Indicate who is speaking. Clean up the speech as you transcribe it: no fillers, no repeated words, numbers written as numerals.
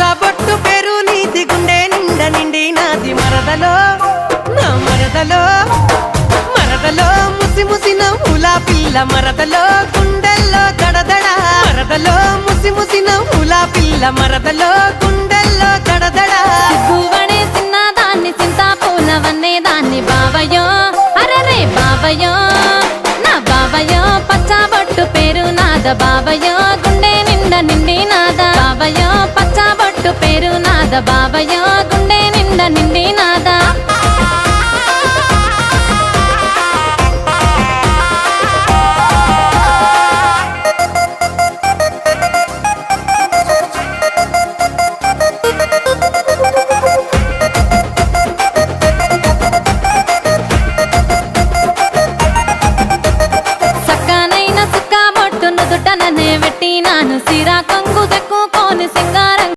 Speaker 1: పచ్చబొట్టు పేరు నీది గుండె నిండా నిండి నాది మరదలో నా మరదలో మరదలో ముసి ముసి నవ్వుల పిల్ల మరదలో గుండెల్లో దడదడ మరదలో ముసి ముసి నవ్వుల పిల్ల మరదలో గుండెల్లో దడదడ
Speaker 2: పువ్వడే చిన్నదాన్ని చింతాపూలవన్నే దాన్ని బావయో అరరే బావయో నా బావయో పచ్చబొట్టు పేరు నాద బావయో గుండె నిండా నిండి నాద బావయో పచ్చబొట్టు పేరు నాద బావయో గుండె నిండా నిండి